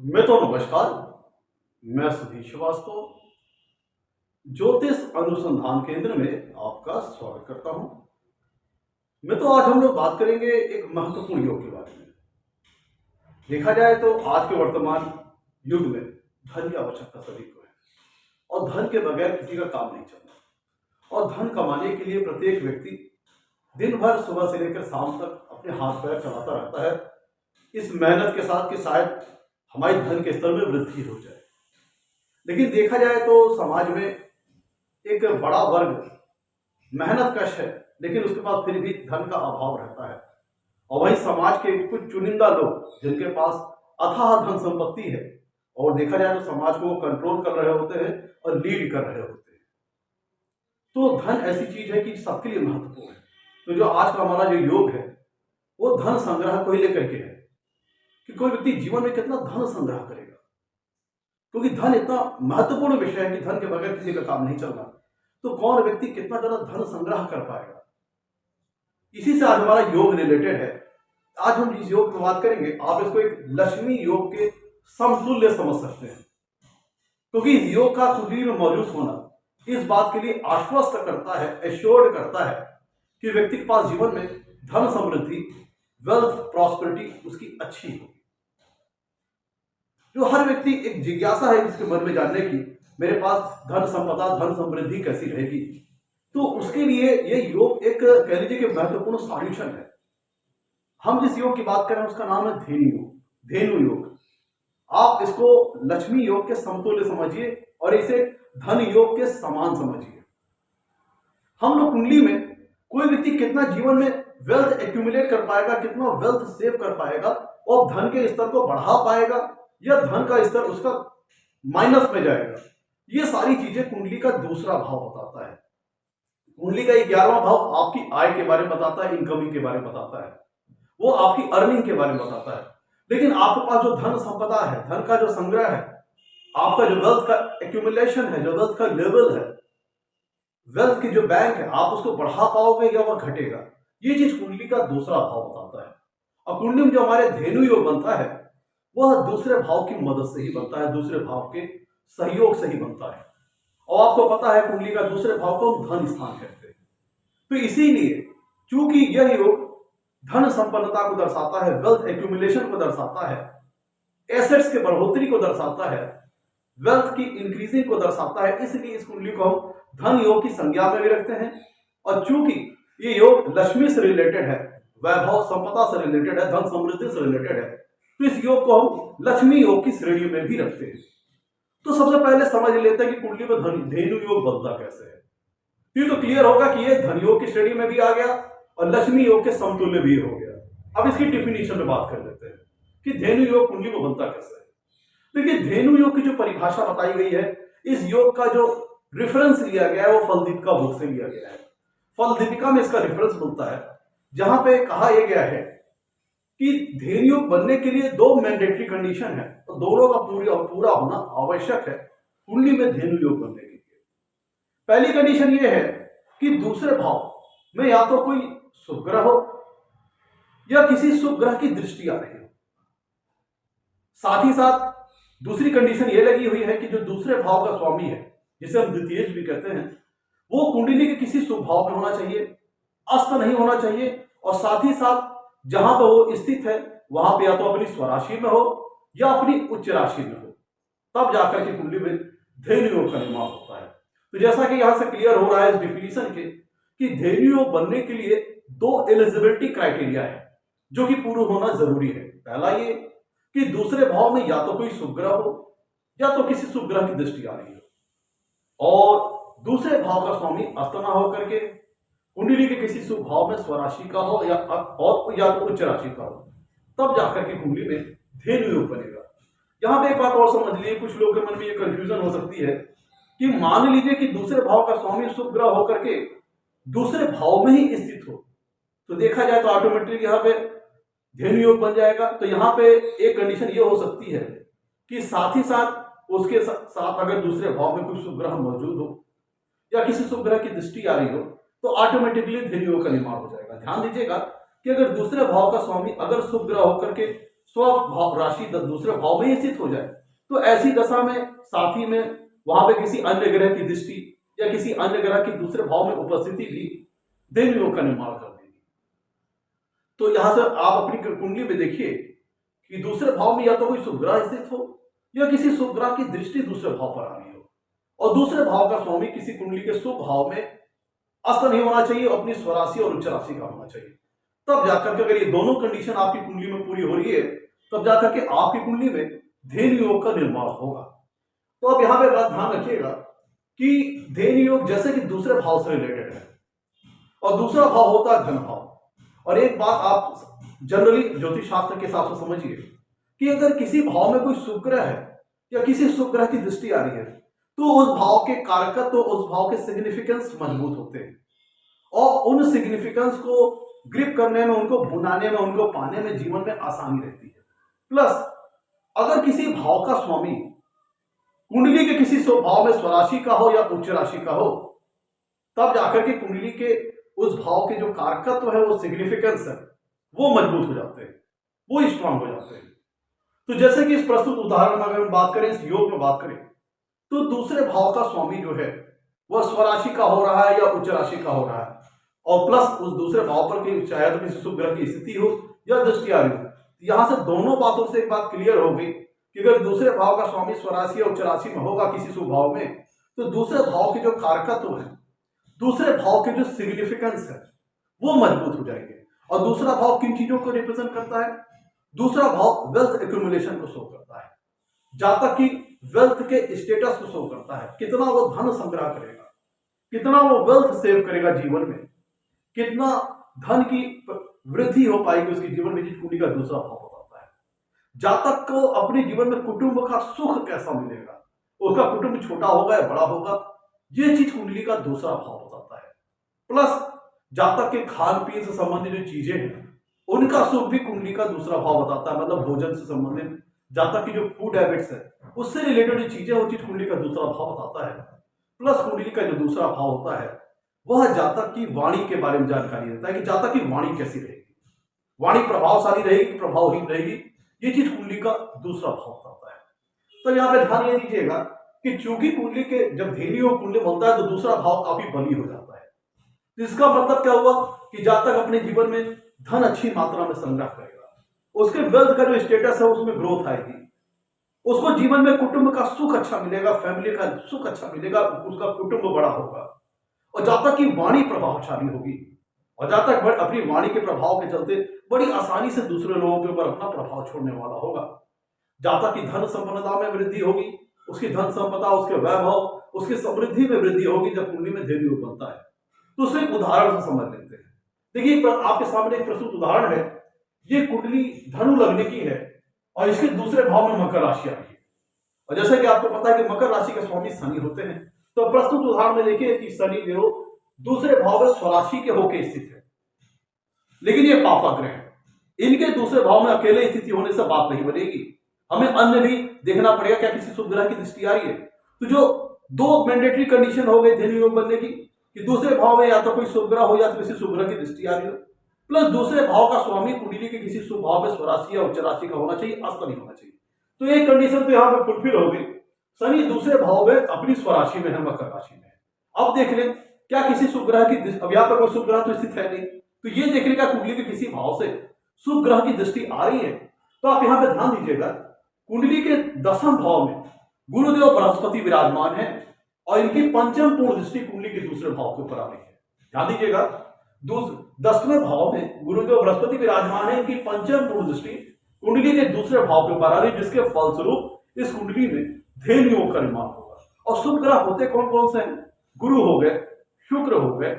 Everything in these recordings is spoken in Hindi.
नमस्कार। मैं सुधीर श्रीवास्तव ज्योतिष अनुसंधान केंद्र में आपका स्वागत करता हूं। आज हम लोग बात करेंगे एक महत्वपूर्ण योग के बारे में। देखा जाए तो आज के वर्तमान युग में धन की आवश्यकता सभी को है और धन के बगैर किसी का काम नहीं चलता। और धन कमाने के लिए प्रत्येक व्यक्ति दिन भर सुबह से लेकर शाम तक अपने हाथ पैर चलाता रहता है, इस मेहनत के साथ कि शायद हमारे धन के स्तर में वृद्धि हो जाए। लेकिन देखा जाए तो समाज में एक बड़ा वर्ग मेहनत कश है, लेकिन उसके पास फिर भी धन का अभाव रहता है। और वही समाज के कुछ चुनिंदा लोग जिनके पास अथाह धन संपत्ति है और देखा जाए तो समाज को कंट्रोल कर रहे होते हैं और लीड कर रहे होते हैं। तो धन ऐसी चीज है कि सबके लिए महत्वपूर्ण है। तो जो आज का हमारा जो योग है वो धन संग्रह को ही लेकर के है कि कोई व्यक्ति जीवन में कितना धन संग्रह करेगा, क्योंकि धन इतना महत्वपूर्ण विषय है कि धन के बगैर किसी का काम नहीं चलना। तो कौन व्यक्ति कितना ज्यादा धन संग्रह कर पाएगा, इसी से आज हमारा योग रिलेटेड है। आज हम जिस योग की बात करेंगे आप इसको एक लक्ष्मी योग के समतुल्य समझ सकते हैं, क्योंकि इस योग का कुंडली में मौजूद होना इस बात के लिए आश्वस्त करता है, एश्योर्ड करता है कि व्यक्ति के पास जीवन में धन समृद्धि, वेल्थ, प्रॉस्पेरिटी उसकी अच्छी होगी। जो हर व्यक्ति एक जिज्ञासा है जिसके मन में जानने की, मेरे पास धन संपदा, धन समृद्धि कैसी रहेगी। तो उसके लिए ये योग एक कह लीजिए कि महत्वपूर्ण सॉल्यूशन है। हम जिस योग की बात कर रहे हैं उसका नाम है धेनु योग। धेनु योग आप इसको लक्ष्मी योग के समतुल्य समझिए और इसे धन योग के समान समझिए। हम लोग कुंडली में कोई व्यक्ति कितना जीवन में वेल्थ एक्यूमुलेट कर पाएगा, कितना वेल्थ सेव कर पाएगा और धन के स्तर को बढ़ा पाएगा या धन का स्तर उसका माइनस में जाएगा, ये सारी चीजें कुंडली का दूसरा भाव बताता है। कुंडली का 11वां भाव आपकी आय के बारे में बताता है, इनकमिंग के बारे में बताता है, वो आपकी अर्निंग के बारे में बताता है। लेकिन आपके पास जो धन संपदा है, धन का जो संग्रह है, आपका जो वेल्थ का एक्यूमुलेशन है, जो वेल्थ का लेवल है, वेल्थ की जो बैंक है, आप उसको बढ़ा पाओगे या वह घटेगा, ये चीज कुंडली का दूसरा भाव बताता है। और कुंडली में जो हमारे धेनु योग बनता है वह दूसरे भाव की मदद से ही बनता है, दूसरे भाव के सहयोग से ही बनता है। और आपको पता है कुंडली का दूसरे भाव को हम धन स्थान कहते हैं। तो इसीलिए चूंकि यह योग धन संपन्नता को दर्शाता है, वेल्थ एक्यूमुलेशन को दर्शाता है, एसेट्स के बढ़ोतरी को दर्शाता है, वेल्थ की इंक्रीजिंग को दर्शाता है, इसलिए इस कुंडली को हम धन योग की संज्ञा में भी रखते हैं। और चूंकि ये योग लक्ष्मी से रिलेटेड है, वैभव संपदा से रिलेटेड है, धन समृद्धि से रिलेटेड है, तो इस योग को हम लक्ष्मी योग की श्रेणी में भी रखते हैं। तो सबसे पहले समझ लेते हैं कि कुंडली में धेनु योग बनता कैसे है। फिर तो क्लियर होगा कि ये धन योग की श्रेणी में भी आ गया और लक्ष्मी योग के समतुल्य भी हो गया। अब इसकी डिफिनीशन में बात कर लेते हैं कि धेनु योग कुंडली में बनता कैसे है। देखिए, धेनु योग की जो परिभाषा बताई गई है, इस योग का जो रेफरेंस लिया गया है वो फलदीपिका बुक से लिया गया है। फलदीपिका में इसका रेफरेंस मिलता है, जहां पे कहा यह गया है कि धेनु योग बनने के लिए 2 मैंडेटरी कंडीशन है, तो दोनों का पूरा होना आवश्यक है कुंडली में धेनु योग बनने के लिए। पहली कंडीशन यह है कि दूसरे भाव में या तो कोई शुभ ग्रह हो या किसी शुभ ग्रह की दृष्टि आ रही हो। साथ ही साथ दूसरी कंडीशन यह लगी हुई है कि जो दूसरे भाव का स्वामी है, जिसे हम द्वितीय भी कहते हैं, वो कुंडली के किसी शुभ भाव में होना चाहिए, अस्त नहीं होना चाहिए, और साथ ही साथ जहां पर वो स्थित है वहां पे या तो अपनी स्वराशि में हो या अपनी उच्च राशि में हो, तब जाकर के कुंडली में धेनु योग का निर्माण होता है। तो जैसा कि यहां से क्लियर हो रहा है इस डिफिनीशन के कि धेनु योग बनने के लिए 2 एलिजिबिलिटी क्राइटेरिया है जो कि पूर्ण होना जरूरी है। पहला ये कि दूसरे भाव में या तो कोई शुभ ग्रह हो या तो किसी शुभ ग्रह की दृष्टि आ रही हो, और दूसरे भाव का स्वामी अस्त ना होकर के कुंडली के किसी शुभ भाव में स्वराशि का हो या तो उच्च राशि का हो, तब जाकर के कुंडली में धेनु योग बनेगा। यहां पे एक बात और समझ लीजिए, कुछ लोगों के मन में ये कंफ्यूजन हो सकती है कि मान लीजिए कि दूसरे भाव का स्वामी शुभ ग्रह होकर के दूसरे भाव में ही स्थित हो, तो देखा जाए तो ऑटोमेटिकली यहाँ पे धेनु योग बन जाएगा। तो यहाँ पे एक कंडीशन ये हो सकती है कि साथ ही साथ उसके साथ अगर दूसरे भाव में कोई शुभ ग्रह मौजूद हो या किसी शुभ ग्रह की दृष्टि आ रही हो, तो ऑटोमेटिकली धेनु योग का निर्माण हो जाएगा। ध्यान दीजिएगा कि अगर दूसरे भाव का स्वामी अगर शुभ ग्रह होकर के स्वभाव राशि दूसरे भाव में ही स्थित हो जाए, तो ऐसी दशा में साथी में वहां पे किसी अन्य ग्रह की दृष्टि या किसी अन्य ग्रह की दूसरे भाव में उपस्थिति भी धन योग का निर्माण कर देगी। तो यहां से आप अपनी कुंडली में देखिए कि दूसरे भाव में या तो कोई शुभ ग्रह स्थित हो या किसी शुभ ग्रह की दृष्टि दूसरे भाव पर आ रही हो, और दूसरे भाव का स्वामी किसी कुंडली के शुभ भाव में अस्त नहीं होना चाहिए, अपनी स्वराशि और उच्च राशि का होना चाहिए। तब जाकर के अगर ये दोनों कंडीशन आपकी कुंडली में पूरी हो रही है, तब जाकर के आपकी कुंडली में धेनु योग का निर्माण होगा। तो अब यहां पे बात ध्यान रखिएगा कि धेनु योग जैसे कि दूसरे भाव से रिलेटेड है, और दूसरा भाव होता है धन भाव। और एक बात आप जनरली ज्योतिष शास्त्र के हिसाब से समझिए कि अगर किसी भाव में कोई शुभ ग्रह है या किसी शुभ ग्रह की दृष्टि आ रही है, तो उस भाव के कारकत्व, तो उस भाव के सिग्निफिकेंस मजबूत होते हैं, और उन सिग्निफिकेंस को ग्रिप करने में, उनको भुनाने में, उनको पाने में जीवन में आसानी रहती है। प्लस अगर किसी भाव का स्वामी कुंडली के किसी स्वभाव में स्वराशि का हो या उच्च राशि का हो, तब जाकर के कुंडली के उस भाव के जो कारकत्व है, वो सिग्निफिकेंस है, वो मजबूत हो जाते हैं, वो स्ट्रांग हो जाते हैं। तो जैसे कि इस प्रस्तुत उदाहरण में अगर हम बात करें, इस योग में बात करें, तो दूसरे भाव का स्वामी जो है वह स्वराशि का हो रहा है या उच्च राशि का हो रहा है, और प्लस उस दूसरे भाव पर चाहे तो किसी शुभ ग्रह की स्थिति हो या दृष्टि आ रही हो। यहां से दोनों बातों से एक बात क्लियर हो गई कि अगर दूसरे भाव का स्वामी स्वराशि या उच्च राशि में होगा किसी शुभ भाव में, तो दूसरे भाव के जो कारकत्व है, दूसरे भाव के जो सिग्निफिकेंस है, वो मजबूत हो जाएंगे। और दूसरा भाव किन चीजों को रिप्रेजेंट करता है? दूसरा भाव वेल्थ एक्यूमुलेशन को शो करता है, जातक की वेल्थ के स्टेटस को शो करता है, कितना वो धन संग्रह करेगा, कितना वो वेल्थ सेव करेगा जीवन में, कितना धन की वृद्धि हो पाएगी उसके जीवन में, जिस कुंडली का दूसरा भाव बताता है। जातक को अपने जीवन में कुटुंब का सुख कैसा मिलेगा, उसका कुटुंब छोटा होगा या बड़ा होगा, ये चीज कुंडली का दूसरा भाव बताता है। प्लस जातक के खान पीन से संबंधित जो चीजें हैं, उनका सुख भी कुंडली का दूसरा भाव बताता है, मतलब भोजन से संबंधित जातक की जो फूड हैबिट्स है, उससे रिलेटेड जो चीजें, वो चीज कुंडली का दूसरा भाव बताता है। प्लस कुंडली का जो दूसरा भाव होता है, वह जातक की वाणी के बारे में जानकारी देता है कि जातक की वाणी कैसी रहेगी, वाणी प्रभावशाली रहेगी, प्रभावहीन रहेगी, ये चीज कुंडली का दूसरा भाव बताता है। तो यहाँ पे ध्यान ये दीजिएगा कि चूंकि कुंडली के जब धेनु योग कुंडली बनता है, तो दूसरा भाव काफी बली हो जाता है। तो इसका मतलब क्या हुआ कि जातक अपने जीवन में धन अच्छी मात्रा में संग्रह करेगा, उसके वेल्थ का जो स्टेटस है उसमें ग्रोथ आएगी, उसको जीवन में कुटुंब का सुख अच्छा मिलेगा, फैमिली का सुख अच्छा मिलेगा, उसका कुटुंब बड़ा होगा, और जातक की वाणी प्रभावशाली होगी, और जातक अपनी वाणी के प्रभाव के चलते बड़ी आसानी से दूसरे लोगों के ऊपर अपना प्रभाव छोड़ने वाला होगा। जातक की धन संपन्नता में वृद्धि होगी, उसकी धन संपदा, उसके वैभव, उसकी समृद्धि में वृद्धि होगी जब कुंडली में धेनु योग बनता है। तो उसे एक उदाहरण से समझ लेते हैं। देखिए, आपके सामने एक प्रस्तुत उदाहरण है। ये कुंडली धनु लग्न की है और इसके दूसरे भाव में मकर राशि आ रही है, और जैसा कि आपको पता है कि मकर राशि के स्वामी शनि होते हैं। तो प्रस्तुत उदाहरण में देखिए कि शनि जो दूसरे भाव में स्वराशि के होकर स्थित है, लेकिन ये पापा ग्रह है, इनके दूसरे भाव में अकेले स्थिति होने से बात नहीं बनेगी, हमें अन्य भी देखना पड़ेगा। क्या किसी शुभ ग्रह की दृष्टि आ रही है? तो जो दो मैंडेटरी कंडीशन हो गई धेनु योग बनने की, कि दूसरे भाव में या तो कोई शुभ ग्रह हो या तो किसी शुभ ग्रह की दृष्टि आ रही हो, प्लस दूसरे भाव का स्वामी कुंडली के किसी शुभ भाव में स्वराशि या उच्च राशि का होना चाहिए, अस्त नहीं होना चाहिए। तो ये कंडीशन तो यहाँ पे फुलफिल हो गई। शनि दूसरे भाव में अपनी स्वराशि में है, मकर राशि में। अब देख लें क्या किसी शुभ ग्रह की, अब यहाँ पर कोई शुभ ग्रह तो स्थित है नहीं, तो ये देख लें क्या कुंडली के किसी भाव से शुभ ग्रह की दृष्टि आ रही है। तो आप यहाँ पे ध्यान दीजिएगा, कुंडली के दसम भाव में गुरुदेव बृहस्पति विराजमान है और इनकी पंचम पूर्ण दृष्टि कुंडली के दूसरे भाव के ऊपर आ रही है। ध्यान दीजिएगा, 10वें भाव में गुरुदेव बृहस्पति विराजमान है, इनकी पंचम पूर्ण दृष्टि कुंडली के दूसरे भाव के ऊपर आ रही है, जिसके फलस्वरूप इस कुंडली में धेनु योग का निर्माण होगा। और शुभ ग्रह होते कौन कौन से हैं? गुरु हो गए, शुक्र हो गए,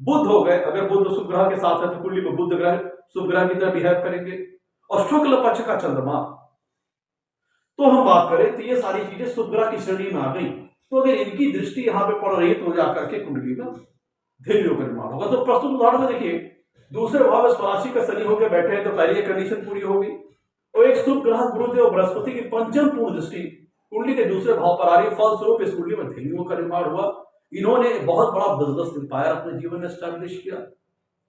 बुध हो गए। अगर बुध शुभ ग्रह के साथ है तो कुंडली में बुध ग्रह शुभ ग्रह की तरह बिहेव करेंगे, और शुक्ल पक्ष का चंद्रमा। तो हम बात करें तो ये सारी चीजें शुभ ग्रह की श्रेणी में आ गई। तो अगर इनकी दृष्टि यहाँ पे पड़ रही है तो जाकर के कुंडली में धेनु योग का निर्माण होगा। तो प्रस्तुत उदाहरण में देखिए, दूसरे भाव में स्वराशि का शनि होकर बैठे हैं, तो पहली कंडीशन पूरी होगी। और एक शुभ ग्रह गुरुदेव बृहस्पति की पंचम पूर्ण दृष्टि कुंडली के दूसरे भाव पर आ रही है, फलस्वरूप इस कुंडली में धेनु योग का निर्माण हुआ। इन्होंने बहुत बड़ा बिजनेस एम्पायर अपने जीवन में स्टैब्लिश किया,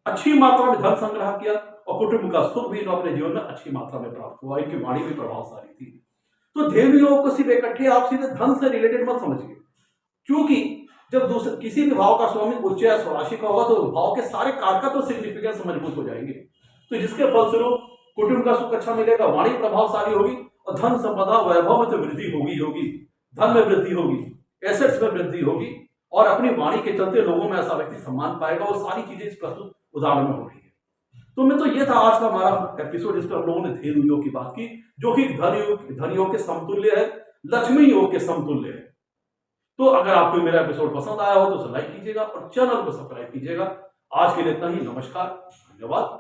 अच्छी मात्रा में धन संग्रह किया, और कुटुंब का सुख भी इन्हें अपने जीवन में अच्छी मात्रा में प्राप्त हुआ। इनकी वाणी भी प्रभावशाली थी। तो धेनु योग को सिर्फ इकट्ठे आप सीधे धन से रिलेटेड मत समझिए, क्योंकि जब दूसरे किसी भी भाव का स्वामी उच्च या स्वराशि का होगा तो भाव के सारे कारक तो सिग्निफिकेंस मजबूत हो जाएंगे। तो जिसके फलस्वरूप कुटुंब का सुख अच्छा मिलेगा, वाणी प्रभावशाली होगी और धन संपदा वैभव में तो वृद्धि होगी, धन में वृद्धि होगी, एसेट्स में वृद्धि होगी और अपनी वाणी के चलते लोगों में ऐसा व्यक्ति सम्मान पाएगा। और सारी चीजें इस प्रस्तुत उदाहरण में हो रही है। तो मैं तो ये था आज का हमारा एपिसोड, जिस पर हम लोगों ने धेनु योग की बात की, जो कि धन योग के समतुल्य है, लक्ष्मी योग के समतुल्य है। तो अगर आपको मेरा एपिसोड पसंद आया हो तो उसे लाइक कीजिएगा और चैनल को सब्सक्राइब कीजिएगा। आज के लिए इतना ही। नमस्कार, धन्यवाद।